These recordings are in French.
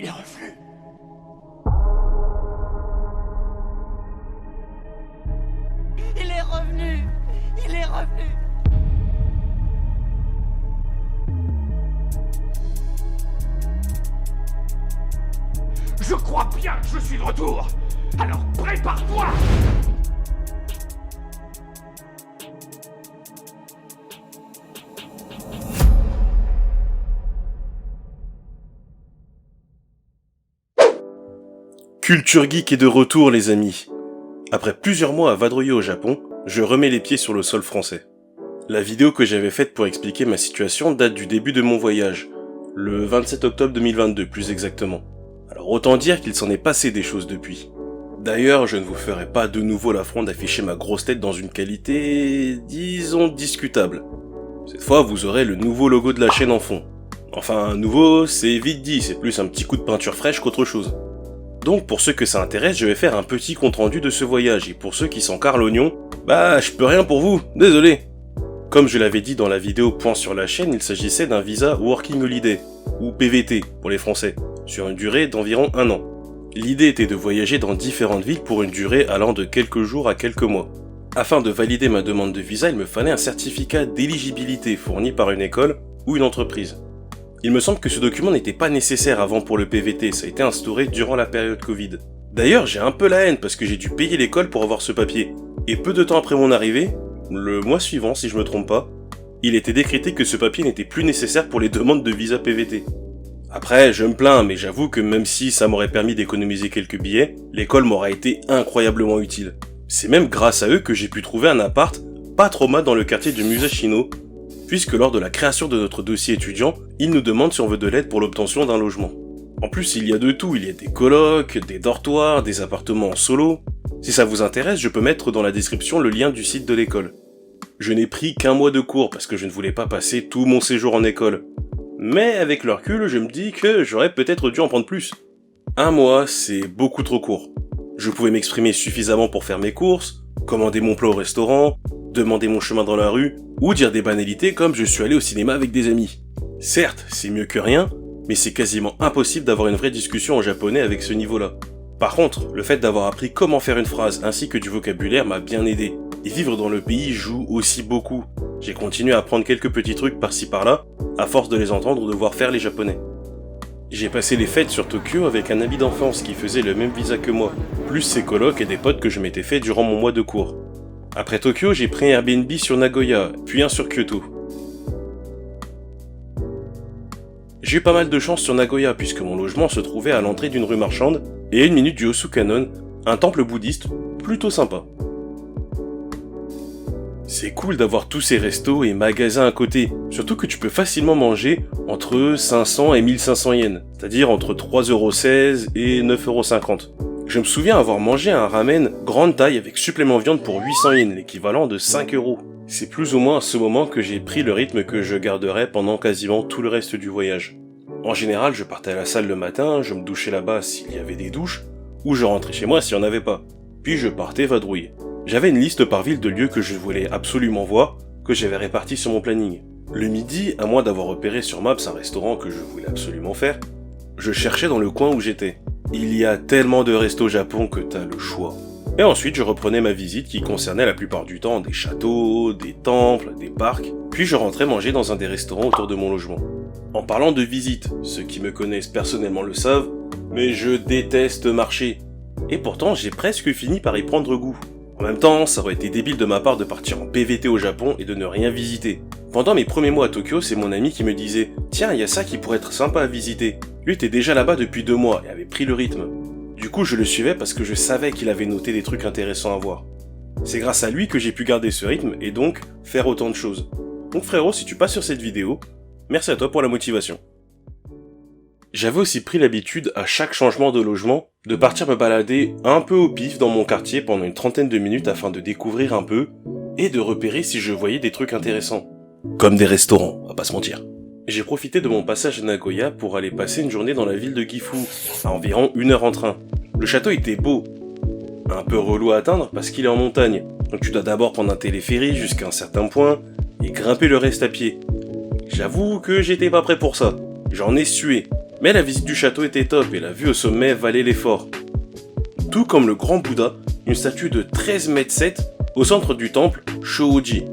Il est revenu. Il est revenu. Il est revenu. Je crois bien que je suis de retour. Alors prépare-toi. Culture Geek est de retour les amis. Après plusieurs mois à vadrouiller au Japon, je remets les pieds sur le sol français. La vidéo que j'avais faite pour expliquer ma situation date du début de mon voyage, le 27 octobre 2022 plus exactement. Alors autant dire qu'il s'en est passé des choses depuis. D'ailleurs, je ne vous ferai pas de nouveau l'affront d'afficher ma grosse tête dans une qualité, disons, discutable. Cette fois, vous aurez le nouveau logo de la chaîne en fond. Enfin, nouveau, c'est vite dit, c'est plus un petit coup de peinture fraîche qu'autre chose. Donc pour ceux que ça intéresse, je vais faire un petit compte rendu de ce voyage, et pour ceux qui s'encarrent l'oignon, bah je peux rien pour vous, désolé. Comme je l'avais dit dans la vidéo point sur la chaîne, il s'agissait d'un visa Working Holiday, ou PVT pour les Français, sur une durée d'environ 1 an. L'idée était de voyager dans différentes villes pour une durée allant de quelques jours à quelques mois. Afin de valider ma demande de visa, il me fallait un certificat d'éligibilité fourni par une école ou une entreprise. Il me semble que ce document n'était pas nécessaire avant pour le PVT, ça a été instauré durant la période Covid. D'ailleurs, j'ai un peu la haine parce que j'ai dû payer l'école pour avoir ce papier. Et peu de temps après mon arrivée, le mois suivant si je me trompe pas, il était décrété que ce papier n'était plus nécessaire pour les demandes de visa PVT. Après, je me plains, mais j'avoue que même si ça m'aurait permis d'économiser quelques billets, l'école m'aurait été incroyablement utile. C'est même grâce à eux que j'ai pu trouver un appart pas trop mal dans le quartier de Musashino, puisque lors de la création de notre dossier étudiant, ils nous demandent si on veut de l'aide pour l'obtention d'un logement. En plus, il y a de tout, il y a des colocs, des dortoirs, des appartements en solo. Si ça vous intéresse, je peux mettre dans la description le lien du site de l'école. Je n'ai pris qu'1 mois de cours parce que je ne voulais pas passer tout mon séjour en école. Mais avec le recul, je me dis que j'aurais peut-être dû en prendre plus. 1 mois, c'est beaucoup trop court. Je pouvais m'exprimer suffisamment pour faire mes courses, commander mon plat au restaurant, demander mon chemin dans la rue, ou dire des banalités comme je suis allé au cinéma avec des amis. Certes, c'est mieux que rien, mais c'est quasiment impossible d'avoir une vraie discussion en japonais avec ce niveau-là. Par contre, le fait d'avoir appris comment faire une phrase ainsi que du vocabulaire m'a bien aidé. Et vivre dans le pays joue aussi beaucoup. J'ai continué à apprendre quelques petits trucs par-ci par-là, à force de les entendre ou de voir faire les japonais. J'ai passé les fêtes sur Tokyo avec un ami d'enfance qui faisait le même visa que moi, plus ses colocs et des potes que je m'étais fait durant mon mois de cours. Après Tokyo, j'ai pris un Airbnb sur Nagoya, puis un sur Kyoto. J'ai eu pas mal de chance sur Nagoya puisque mon logement se trouvait à l'entrée d'une rue marchande et à 1 minute du Hosukanon, un temple bouddhiste plutôt sympa. C'est cool d'avoir tous ces restos et magasins à côté, surtout que tu peux facilement manger entre 500 et 1500 yens, c'est-à-dire entre 3,16€ et 9,50€. Je me souviens avoir mangé un ramen grande taille avec supplément viande pour 800 yens, l'équivalent de 5€. C'est plus ou moins à ce moment que j'ai pris le rythme que je garderai pendant quasiment tout le reste du voyage. En général, je partais à la salle le matin, je me douchais là-bas s'il y avait des douches, ou je rentrais chez moi s'il n'y en avait pas. Puis je partais vadrouiller. J'avais une liste par ville de lieux que je voulais absolument voir, que j'avais répartis sur mon planning. Le midi, à moins d'avoir repéré sur Maps un restaurant que je voulais absolument faire, je cherchais dans le coin où j'étais. Il y a tellement de restos au Japon que t'as le choix. Et ensuite, je reprenais ma visite qui concernait la plupart du temps des châteaux, des temples, des parcs, puis je rentrais manger dans un des restaurants autour de mon logement. En parlant de visite, ceux qui me connaissent personnellement le savent, mais je déteste marcher. Et pourtant, j'ai presque fini par y prendre goût. En même temps, ça aurait été débile de ma part de partir en PVT au Japon et de ne rien visiter. Pendant mes premiers mois à Tokyo, c'est mon ami qui me disait « Tiens, il y a ça qui pourrait être sympa à visiter ». Lui était déjà là-bas depuis 2 mois et avait pris le rythme. Du coup, je le suivais parce que je savais qu'il avait noté des trucs intéressants à voir. C'est grâce à lui que j'ai pu garder ce rythme et donc faire autant de choses. Donc frérot, si tu passes sur cette vidéo, merci à toi pour la motivation. J'avais aussi pris l'habitude, à chaque changement de logement, de partir me balader un peu au pif dans mon quartier pendant une trentaine de minutes afin de découvrir un peu et de repérer si je voyais des trucs intéressants. Comme des restaurants, on va pas se mentir. J'ai profité de mon passage à Nagoya pour aller passer une journée dans la ville de Gifu, à environ 1 heure en train. Le château était beau, un peu relou à atteindre parce qu'il est en montagne, donc tu dois d'abord prendre un téléphérique jusqu'à un certain point et grimper le reste à pied. J'avoue que j'étais pas prêt pour ça, j'en ai sué. Mais la visite du château était top et la vue au sommet valait l'effort. Tout comme le grand Bouddha, une statue de 13 mètres 7 au centre du temple Shōji.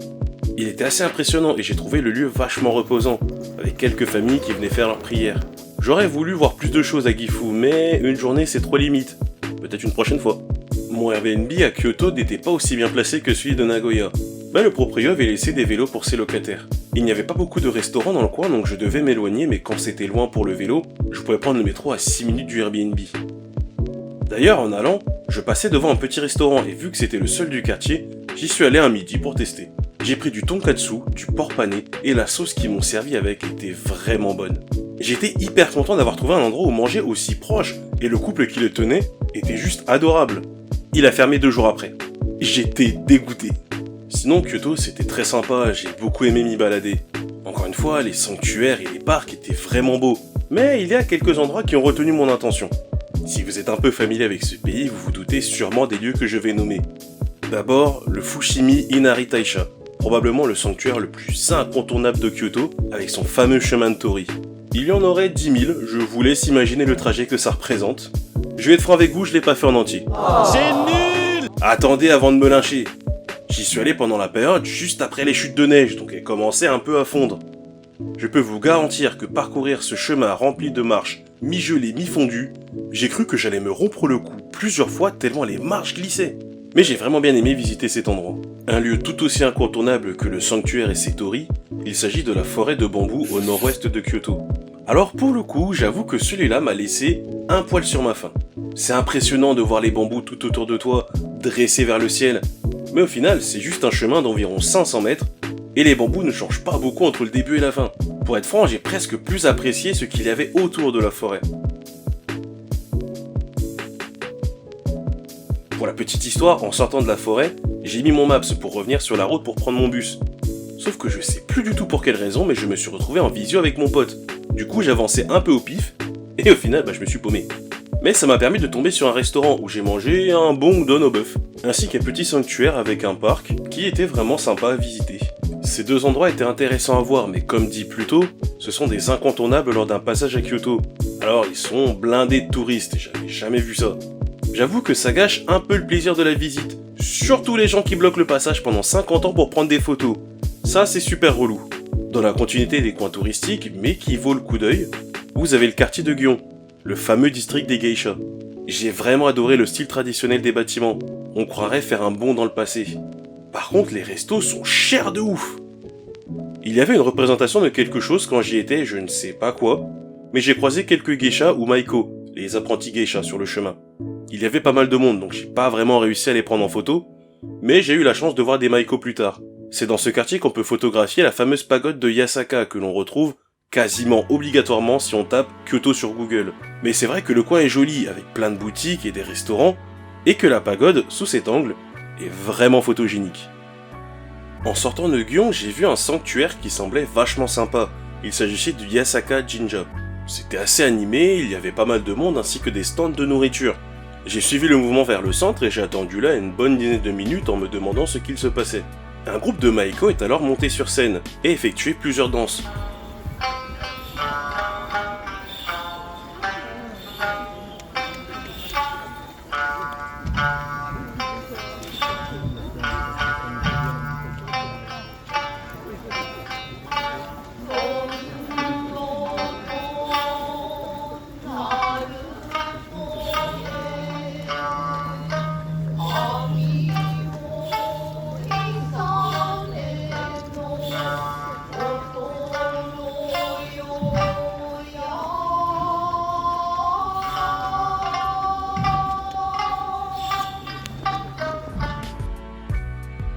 Il était assez impressionnant et j'ai trouvé le lieu vachement reposant, avec quelques familles qui venaient faire leurs prières. J'aurais voulu voir plus de choses à Gifu, mais une journée c'est trop limite. Peut-être une prochaine fois. Mon Airbnb à Kyoto n'était pas aussi bien placé que celui de Nagoya. Mais le proprio avait laissé des vélos pour ses locataires. Il n'y avait pas beaucoup de restaurants dans le coin donc je devais m'éloigner, mais quand c'était loin pour le vélo, je pouvais prendre le métro à 6 minutes du Airbnb. D'ailleurs, en allant, je passais devant un petit restaurant et vu que c'était le seul du quartier, j'y suis allé un midi pour tester. J'ai pris du tonkatsu, du porc pané et la sauce qu'ils m'ont servi avec était vraiment bonne. J'étais hyper content d'avoir trouvé un endroit où manger aussi proche et le couple qui le tenait était juste adorable. Il a fermé 2 jours après. J'étais dégoûté. Sinon, Kyoto c'était très sympa, j'ai beaucoup aimé m'y balader. Encore une fois, les sanctuaires et les parcs étaient vraiment beaux. Mais il y a quelques endroits qui ont retenu mon attention. Si vous êtes un peu familier avec ce pays, vous vous doutez sûrement des lieux que je vais nommer. D'abord, le Fushimi Inari Taisha, probablement le sanctuaire le plus incontournable de Kyoto, avec son fameux chemin de Tori. Il y en aurait 10 000, je vous laisse imaginer le trajet que ça représente. Je vais être franc avec vous, je l'ai pas fait en entier. C'est nul! Attendez avant de me lyncher. J'y suis allé pendant la période juste après les chutes de neige, donc elle commençait un peu à fondre. Je peux vous garantir que parcourir ce chemin rempli de marches, mi-gelées, mi-fondues, j'ai cru que j'allais me rompre le cou plusieurs fois tellement les marches glissaient. Mais j'ai vraiment bien aimé visiter cet endroit. Un lieu tout aussi incontournable que le sanctuaire et ses torii, il s'agit de la forêt de bambou au nord-ouest de Kyoto. Alors pour le coup, j'avoue que celui-là m'a laissé un poil sur ma faim. C'est impressionnant de voir les bambous tout autour de toi, dressés vers le ciel. Mais au final, c'est juste un chemin d'environ 500 mètres, et les bambous ne changent pas beaucoup entre le début et la fin. Pour être franc, j'ai presque plus apprécié ce qu'il y avait autour de la forêt. Pour la petite histoire, en sortant de la forêt, j'ai mis mon Maps pour revenir sur la route pour prendre mon bus. Sauf que je sais plus du tout pour quelle raison, mais je me suis retrouvé en visio avec mon pote. Du coup, j'avançais un peu au pif, et au final, je me suis paumé. Mais ça m'a permis de tomber sur un restaurant où j'ai mangé un bon udon au bœuf, ainsi qu'un petit sanctuaire avec un parc qui était vraiment sympa à visiter. Ces 2 endroits étaient intéressants à voir, mais comme dit plus tôt, ce sont des incontournables lors d'un passage à Kyoto. Alors ils sont blindés de touristes, et j'avais jamais vu ça. J'avoue que ça gâche un peu le plaisir de la visite, surtout les gens qui bloquent le passage pendant 50 ans pour prendre des photos. Ça c'est super relou. Dans la continuité des coins touristiques, mais qui vaut le coup d'œil, vous avez le quartier de Gion, le fameux district des geishas. J'ai vraiment adoré le style traditionnel des bâtiments, on croirait faire un bond dans le passé. Par contre, les restos sont chers de ouf. Il y avait une représentation de quelque chose quand j'y étais, je ne sais pas quoi, mais j'ai croisé quelques geishas ou maiko, les apprentis geishas sur le chemin. Il y avait pas mal de monde, donc j'ai pas vraiment réussi à les prendre en photo, mais j'ai eu la chance de voir des maiko plus tard. C'est dans ce quartier qu'on peut photographier la fameuse pagode de Yasaka que l'on retrouve quasiment obligatoirement si on tape Kyoto sur Google. Mais c'est vrai que le coin est joli, avec plein de boutiques et des restaurants, et que la pagode, sous cet angle, est vraiment photogénique. En sortant de Gion, j'ai vu un sanctuaire qui semblait vachement sympa. Il s'agissait du Yasaka Jinja. C'était assez animé, il y avait pas mal de monde ainsi que des stands de nourriture. J'ai suivi le mouvement vers le centre et j'ai attendu là une bonne dizaine de minutes en me demandant ce qu'il se passait. Un groupe de maiko est alors monté sur scène et effectué plusieurs danses.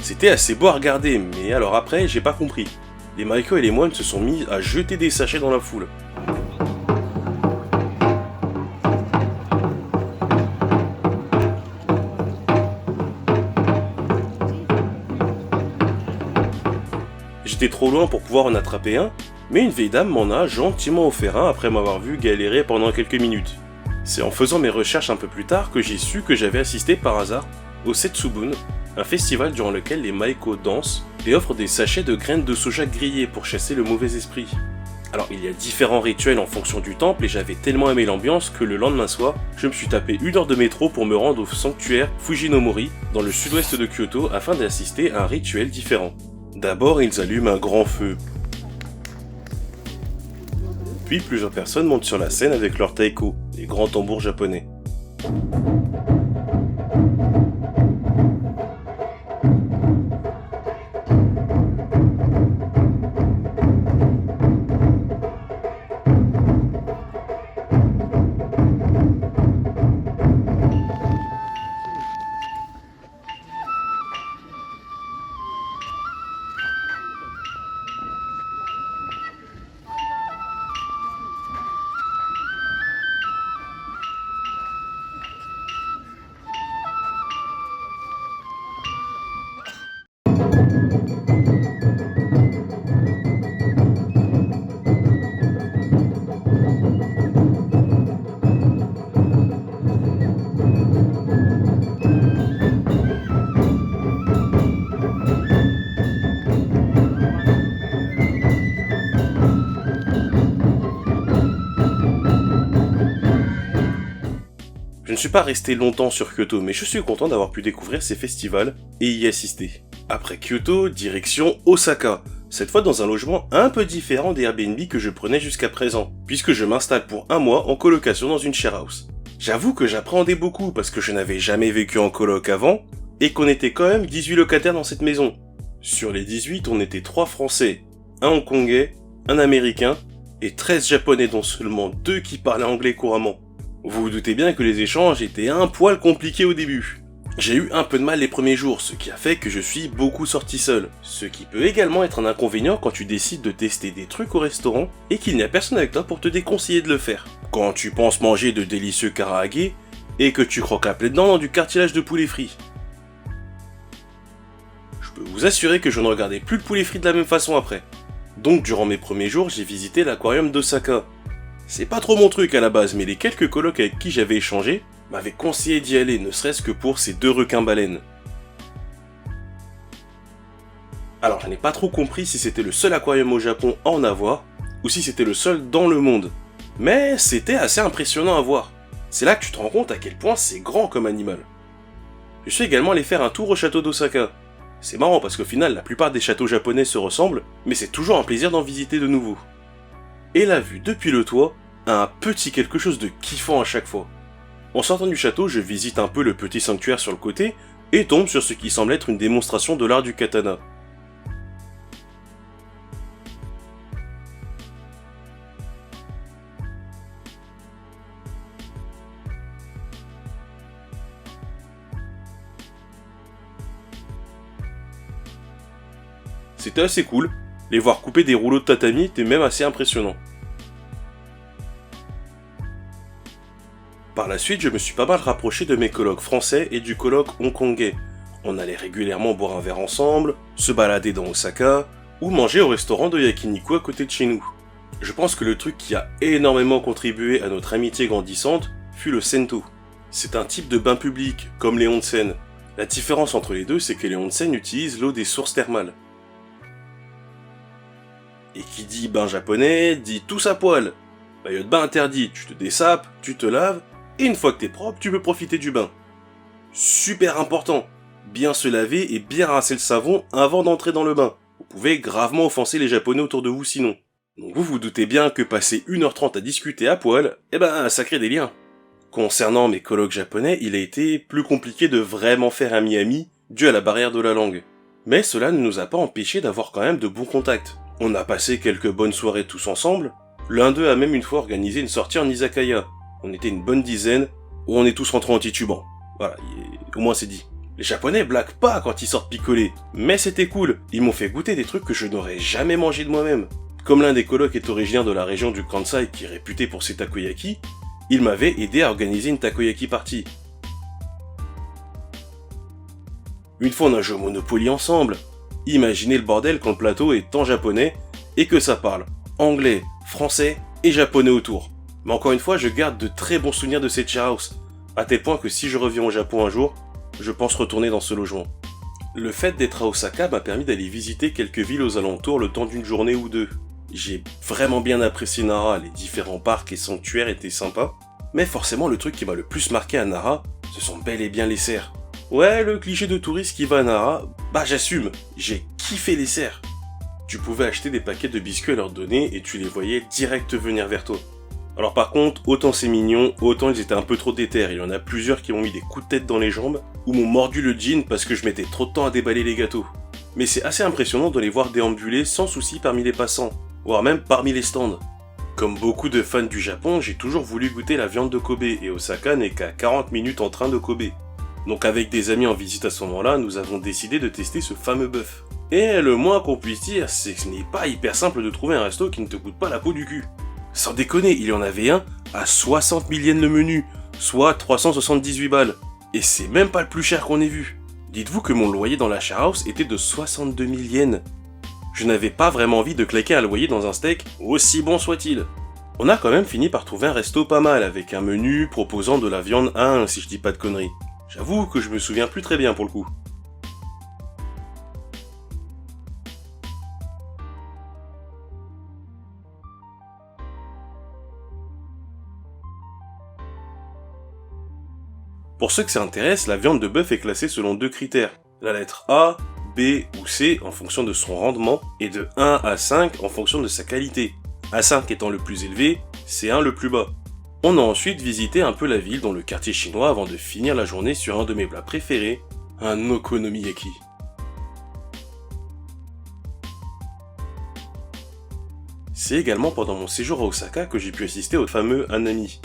C'était assez beau à regarder, mais alors après, j'ai pas compris. Les maiko et les moines se sont mis à jeter des sachets dans la foule. J'étais trop loin pour pouvoir en attraper un, mais une vieille dame m'en a gentiment offert un après m'avoir vu galérer pendant quelques minutes. C'est en faisant mes recherches un peu plus tard que j'ai su que j'avais assisté par hasard au Setsubun, un festival durant lequel les maiko dansent et offrent des sachets de graines de soja grillées pour chasser le mauvais esprit. Alors il y a différents rituels en fonction du temple et j'avais tellement aimé l'ambiance que le lendemain soir, je me suis tapé 1 heure de métro pour me rendre au sanctuaire Fujinomori dans le sud-ouest de Kyoto afin d'assister à un rituel différent. D'abord ils allument un grand feu. Puis plusieurs personnes montent sur la scène avec leur taiko, les grands tambours japonais. Je ne suis pas resté longtemps sur Kyoto, mais je suis content d'avoir pu découvrir ces festivals et y assister. Après Kyoto, direction Osaka, cette fois dans un logement un peu différent des Airbnb que je prenais jusqu'à présent, puisque je m'installe pour 1 mois en colocation dans une share house. J'avoue que j'appréhendais beaucoup parce que je n'avais jamais vécu en coloc avant, et qu'on était quand même 18 locataires dans cette maison. Sur les 18, on était 3 Français, un Hongkongais, un Américain, et 13 Japonais dont seulement 2 qui parlaient anglais couramment. Vous vous doutez bien que les échanges étaient un poil compliqués au début. J'ai eu un peu de mal les premiers jours, ce qui a fait que je suis beaucoup sorti seul. Ce qui peut également être un inconvénient quand tu décides de tester des trucs au restaurant et qu'il n'y a personne avec toi pour te déconseiller de le faire. Quand tu penses manger de délicieux karaage et que tu croques à pleines dents dans du cartilage de poulet frit. Je peux vous assurer que je ne regardais plus le poulet frit de la même façon après. Donc durant mes premiers jours, j'ai visité l'aquarium d'Osaka. C'est pas trop mon truc à la base, mais les quelques colocs avec qui j'avais échangé m'avaient conseillé d'y aller, ne serait-ce que pour ces 2 requins-baleines. Alors je n'ai pas trop compris si c'était le seul aquarium au Japon à en avoir, ou si c'était le seul dans le monde. Mais c'était assez impressionnant à voir. C'est là que tu te rends compte à quel point c'est grand comme animal. Je suis également allé faire un tour au château d'Osaka. C'est marrant parce qu'au final la plupart des châteaux japonais se ressemblent, mais c'est toujours un plaisir d'en visiter de nouveaux. Et la vue depuis le toit a un petit quelque chose de kiffant à chaque fois. En sortant du château, je visite un peu le petit sanctuaire sur le côté et tombe sur ce qui semble être une démonstration de l'art du katana. C'était assez cool, les voir couper des rouleaux de tatami était même assez impressionnant. Par la suite, je me suis pas mal rapproché de mes colocs français et du coloc hongkongais. On allait régulièrement boire un verre ensemble, se balader dans Osaka, ou manger au restaurant de Yakiniku à côté de chez nous. Je pense que le truc qui a énormément contribué à notre amitié grandissante fut le sento. C'est un type de bain public, comme les onsen. La différence entre les deux, c'est que les onsen utilisent l'eau des sources thermales. Et qui dit bain japonais, dit tous à poil. Maillot de bain interdit, tu te dessapes, tu te laves, et une fois que t'es propre, tu peux profiter du bain. Super important, bien se laver et bien rincer le savon avant d'entrer dans le bain. Vous pouvez gravement offenser les japonais autour de vous sinon. Donc vous vous doutez bien que passer 1h30 à discuter à poil, ça crée des liens. Concernant mes colocs japonais, il a été plus compliqué de vraiment faire ami-ami, dû à la barrière de la langue. Mais cela ne nous a pas empêché d'avoir quand même de bons contacts. On a passé quelques bonnes soirées tous ensemble, l'un d'eux a même une fois organisé une sortie en izakaya. On était une bonne dizaine, où on est tous rentrés en titubant. Voilà, au moins c'est dit. Les japonais blaguent pas quand ils sortent picoler, mais c'était cool, ils m'ont fait goûter des trucs que je n'aurais jamais mangé de moi-même. Comme l'un des colocs est originaire de la région du Kansai qui est réputé pour ses takoyaki, il m'avait aidé à organiser une takoyaki party. Une fois on a joué au Monopoly ensemble. Imaginez le bordel quand le plateau est en japonais et que ça parle anglais, français et japonais autour. Mais encore une fois, je garde de très bons souvenirs de cette share house, à tel point que si je reviens au Japon un jour, je pense retourner dans ce logement. Le fait d'être à Osaka m'a permis d'aller visiter quelques villes aux alentours le temps d'une journée ou deux. J'ai vraiment bien apprécié Nara, les différents parcs et sanctuaires étaient sympas, mais forcément le truc qui m'a le plus marqué à Nara, ce sont bel et bien les cerfs. Ouais, le cliché de touriste qui va à Nara, bah j'assume, j'ai kiffé les cerfs. Tu pouvais acheter des paquets de biscuits à leur donner et tu les voyais direct venir vers toi. Alors par contre, autant c'est mignon, autant ils étaient un peu trop déter. Il y en a plusieurs qui m'ont mis des coups de tête dans les jambes, ou m'ont mordu le jean parce que je mettais trop de temps à déballer les gâteaux. Mais c'est assez impressionnant de les voir déambuler sans souci parmi les passants, voire même parmi les stands. Comme beaucoup de fans du Japon, j'ai toujours voulu goûter la viande de Kobe, et Osaka n'est qu'à 40 minutes en train de Kobe. Donc avec des amis en visite à ce moment-là, nous avons décidé de tester ce fameux bœuf. Et le moins qu'on puisse dire, c'est que ce n'est pas hyper simple de trouver un resto qui ne te coûte pas la peau du cul. Sans déconner, il y en avait un à 60 000 yens le menu, soit 378 balles. Et c'est même pas le plus cher qu'on ait vu. Dites-vous que mon loyer dans la share house était de 62 000 yens. Je n'avais pas vraiment envie de claquer un loyer dans un steak, aussi bon soit-il. On a quand même fini par trouver un resto pas mal, avec un menu proposant de la viande à 1 si je dis pas de conneries. J'avoue que je me souviens plus très bien pour le coup. Pour ceux que ça intéresse, la viande de bœuf est classée selon 2 critères. La lettre A, B ou C en fonction de son rendement, et de 1 à 5 en fonction de sa qualité. A5 étant le plus élevé, C1 le plus bas. On a ensuite visité un peu la ville dans le quartier chinois avant de finir la journée sur un de mes plats préférés, un okonomiyaki. C'est également pendant mon séjour à Osaka que j'ai pu assister au fameux Hanami.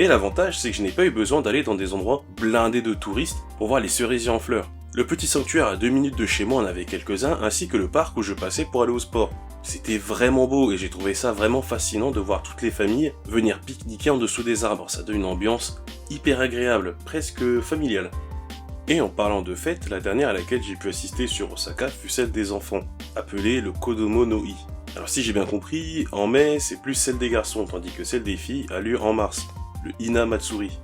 Et l'avantage, c'est que je n'ai pas eu besoin d'aller dans des endroits blindés de touristes pour voir les cerisiers en fleurs. Le petit sanctuaire à 2 minutes de chez moi en avait quelques-uns, ainsi que le parc où je passais pour aller au sport. C'était vraiment beau et j'ai trouvé ça vraiment fascinant de voir toutes les familles venir pique-niquer en dessous des arbres. Ça donne une ambiance hyper agréable, presque familiale. Et en parlant de fête, la dernière à laquelle j'ai pu assister sur Osaka fut celle des enfants, appelée le Kodomo no I. Alors si j'ai bien compris, en mai c'est plus celle des garçons, tandis que celle des filles a lieu en mars, le Hina Matsuri.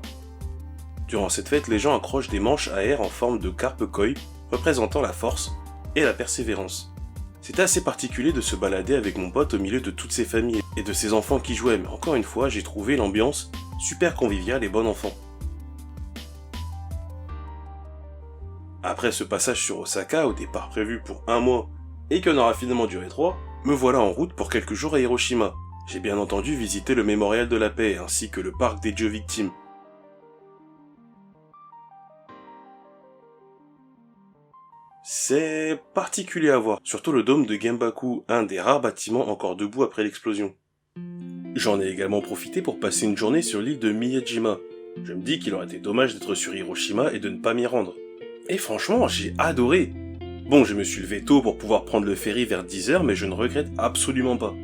Durant cette fête, les gens accrochent des manches à air en forme de carpe koi, représentant la force et la persévérance. C'était assez particulier de se balader avec mon pote au milieu de toutes ces familles et de ces enfants qui jouaient, mais encore une fois, j'ai trouvé l'ambiance super conviviale et bon enfant. Après ce passage sur Osaka, au départ prévu pour 1 mois, et qui en aura finalement duré 3, me voilà en route pour quelques jours à Hiroshima. J'ai bien entendu visité le mémorial de la paix, ainsi que le parc des dieux victimes. C'est particulier à voir, surtout le dôme de Genbaku, un des rares bâtiments encore debout après l'explosion. J'en ai également profité pour passer une journée sur l'île de Miyajima. Je me dis qu'il aurait été dommage d'être sur Hiroshima et de ne pas m'y rendre. Et franchement, j'ai adoré. Bon, je me suis levé tôt pour pouvoir prendre le ferry vers 10h, mais je ne regrette absolument pas.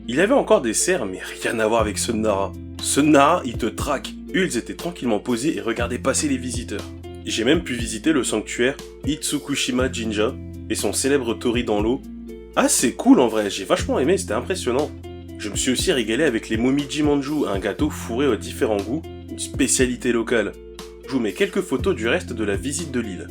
Il y avait encore des cerfs, mais rien à voir avec ceux de Nara. Ceux de Nara, ils te traquent. Eux, ils étaient tranquillement posés et regardaient passer les visiteurs. J'ai même pu visiter le sanctuaire Itsukushima Jinja et son célèbre torii dans l'eau. Ah, c'est cool en vrai, j'ai vachement aimé, c'était impressionnant. Je me suis aussi régalé avec les momiji manju, un gâteau fourré aux différents goûts, une spécialité locale. Je vous mets quelques photos du reste de la visite de l'île.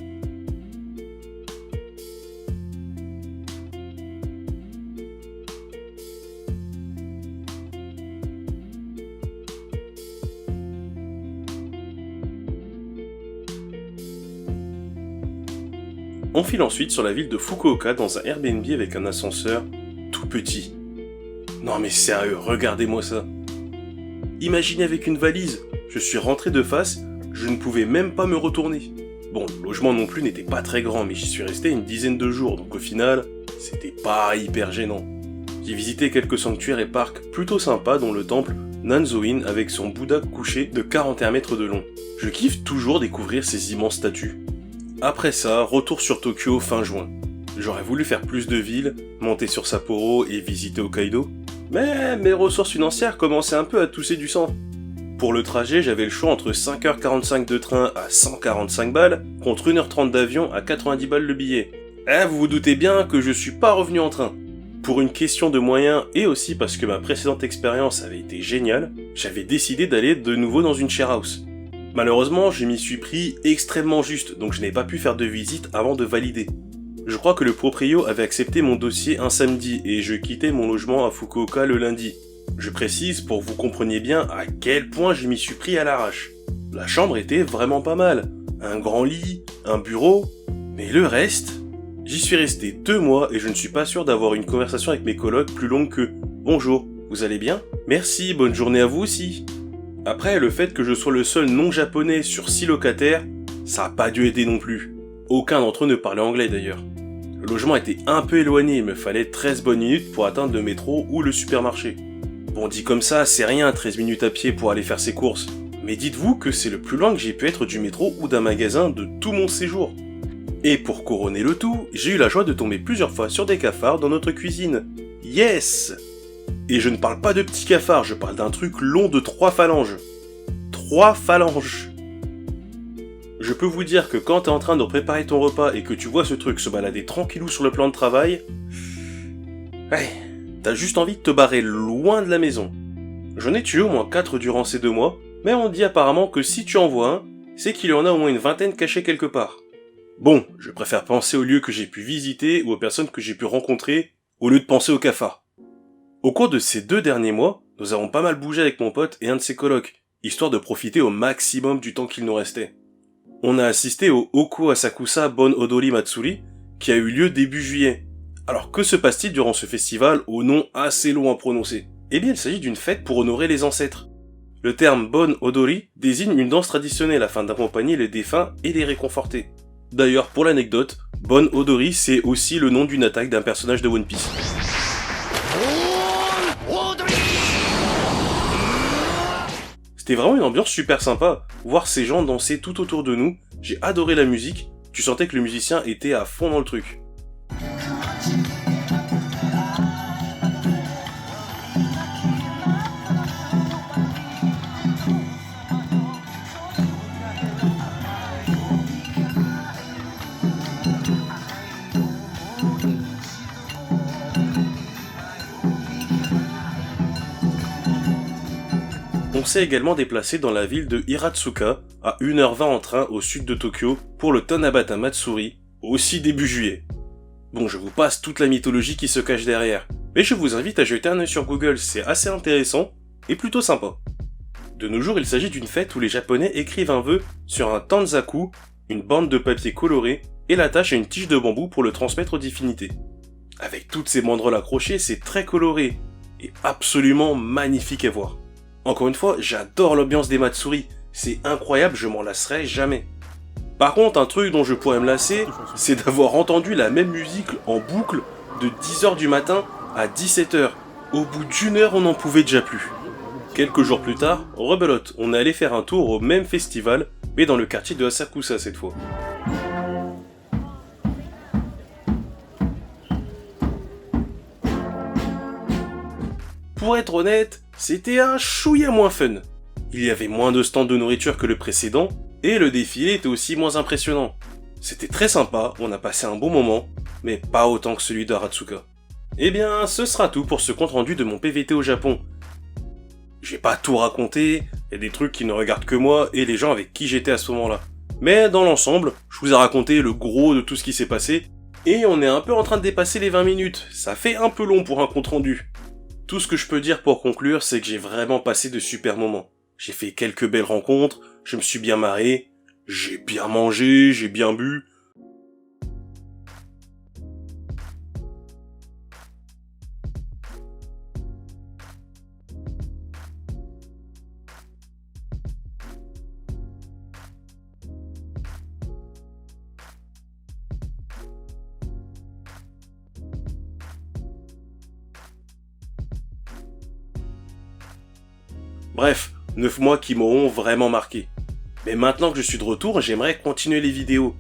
On file ensuite sur la ville de Fukuoka dans un Airbnb avec un ascenseur tout petit. Non mais sérieux, regardez-moi ça. Imaginez avec une valise, je suis rentré de face, je ne pouvais même pas me retourner. Bon, le logement non plus n'était pas très grand, mais j'y suis resté une dizaine de jours, donc au final, c'était pas hyper gênant. J'ai visité quelques sanctuaires et parcs plutôt sympas, dont le temple Nanzo-in avec son Bouddha couché de 41 mètres de long. Je kiffe toujours découvrir ces immenses statues. Après ça, retour sur Tokyo fin juin. J'aurais voulu faire plus de villes, monter sur Sapporo et visiter Hokkaido, mais mes ressources financières commençaient un peu à tousser du sang. Pour le trajet, j'avais le choix entre 5h45 de train à 145 balles, contre 1h30 d'avion à 90 balles le billet. Vous vous doutez bien que je suis pas revenu en train. Pour une question de moyens et aussi parce que ma précédente expérience avait été géniale, j'avais décidé d'aller de nouveau dans une share house. Malheureusement, je m'y suis pris extrêmement juste, donc je n'ai pas pu faire de visite avant de valider. Je crois que le proprio avait accepté mon dossier un samedi et je quittais mon logement à Fukuoka le lundi. Je précise pour que vous compreniez bien à quel point je m'y suis pris à l'arrache. La chambre était vraiment pas mal. Un grand lit, un bureau, mais le reste... J'y suis resté 2 mois et je ne suis pas sûr d'avoir une conversation avec mes colocs plus longue que « Bonjour, vous allez bien ? Merci, bonne journée à vous aussi !» Après, le fait que je sois le seul non-japonais sur 6 locataires, ça a pas dû aider non plus. Aucun d'entre eux ne parlait anglais d'ailleurs. Le logement était un peu éloigné, il me fallait 13 bonnes minutes pour atteindre le métro ou le supermarché. Bon, dit comme ça, c'est rien 13 minutes à pied pour aller faire ses courses. Mais dites-vous que c'est le plus loin que j'ai pu être du métro ou d'un magasin de tout mon séjour. Et pour couronner le tout, j'ai eu la joie de tomber plusieurs fois sur des cafards dans notre cuisine. Yes! Et je ne parle pas de petits cafards, je parle d'un truc long de 3 phalanges. 3 phalanges! Je peux vous dire que quand t'es en train de préparer ton repas et que tu vois ce truc se balader tranquillou sur le plan de travail... Ouais, t'as juste envie de te barrer loin de la maison. J'en ai tué au moins 4 durant ces 2 mois, mais on dit apparemment que si tu en vois un, c'est qu'il y en a au moins une vingtaine cachés quelque part. Bon, je préfère penser aux lieux que j'ai pu visiter ou aux personnes que j'ai pu rencontrer, au lieu de penser aux cafards. Au cours de ces 2 derniers mois, nous avons pas mal bougé avec mon pote et un de ses colocs, histoire de profiter au maximum du temps qu'il nous restait. On a assisté au Oko Asakusa Bon Odori Matsuri, qui a eu lieu début juillet. Alors que se passe-t-il durant ce festival au nom assez long à prononcer ? Eh bien, il s'agit d'une fête pour honorer les ancêtres. Le terme Bon Odori désigne une danse traditionnelle afin d'accompagner les défunts et les réconforter. D'ailleurs, pour l'anecdote, Bon Odori, c'est aussi le nom d'une attaque d'un personnage de One Piece. C'était vraiment une ambiance super sympa, voir ces gens danser tout autour de nous, j'ai adoré la musique, tu sentais que le musicien était à fond dans le truc. On s'est également déplacé dans la ville de Hiratsuka, à 1h20 en train au sud de Tokyo, pour le Tanabata Matsuri, aussi début juillet. Bon, je vous passe toute la mythologie qui se cache derrière, mais je vous invite à jeter un œil sur Google, c'est assez intéressant et plutôt sympa. De nos jours, il s'agit d'une fête où les Japonais écrivent un vœu sur un tanzaku, une bande de papier coloré, et l'attachent à une tige de bambou pour le transmettre aux divinités. Avec toutes ces banderoles accrochées, c'est très coloré, et absolument magnifique à voir. Encore une fois, j'adore l'ambiance des Matsuri, c'est incroyable, je m'en lasserai jamais. Par contre, un truc dont je pourrais me lasser, c'est d'avoir entendu la même musique en boucle de 10h du matin à 17h. Au bout d'1 heure, on n'en pouvait déjà plus. Quelques jours plus tard, rebelote, on est allé faire un tour au même festival, mais dans le quartier de Asakusa cette fois. Pour être honnête, c'était un chouïa moins fun. Il y avait moins de stands de nourriture que le précédent, et le défilé était aussi moins impressionnant. C'était très sympa, on a passé un bon moment, mais pas autant que celui d'Aratsuka. Eh bien, ce sera tout pour ce compte rendu de mon PVT au Japon. J'ai pas tout raconté, il y a des trucs qui ne regardent que moi et les gens avec qui j'étais à ce moment-là. Mais dans l'ensemble, je vous ai raconté le gros de tout ce qui s'est passé, et on est un peu en train de dépasser les 20 minutes, ça fait un peu long pour un compte rendu. Tout ce que je peux dire pour conclure, c'est que j'ai vraiment passé de super moments. J'ai fait quelques belles rencontres, je me suis bien marré, j'ai bien mangé, j'ai bien bu. Bref, 9 mois qui m'auront vraiment marqué. Mais maintenant que je suis de retour, j'aimerais continuer les vidéos.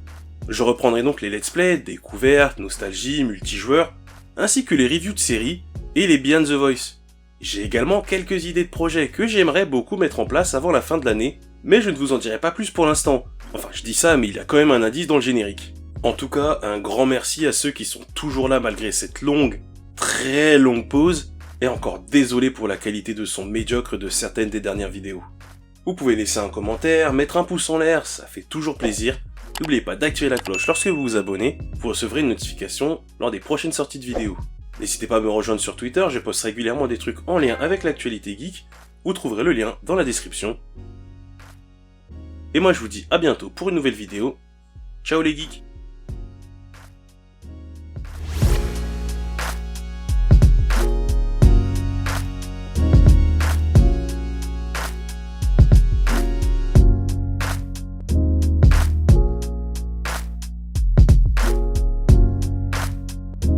Je reprendrai donc les let's play, découvertes, nostalgie, multijoueurs, ainsi que les reviews de séries et les Beyond the Voice. J'ai également quelques idées de projets que j'aimerais beaucoup mettre en place avant la fin de l'année, mais je ne vous en dirai pas plus pour l'instant. Enfin, je dis ça, mais il y a quand même un indice dans le générique. En tout cas, un grand merci à ceux qui sont toujours là malgré cette longue, très longue pause, et encore désolé pour la qualité de son médiocre de certaines des dernières vidéos. Vous pouvez laisser un commentaire, mettre un pouce en l'air, ça fait toujours plaisir, N'oubliez pas d'activer la cloche lorsque vous vous abonnez, vous recevrez une notification lors des prochaines sorties de vidéos. N'hésitez pas à me rejoindre sur Twitter, je poste régulièrement des trucs en lien avec l'actualité geek, vous trouverez le lien dans la description. Et moi je vous dis à bientôt pour une nouvelle vidéo. Ciao les geeks!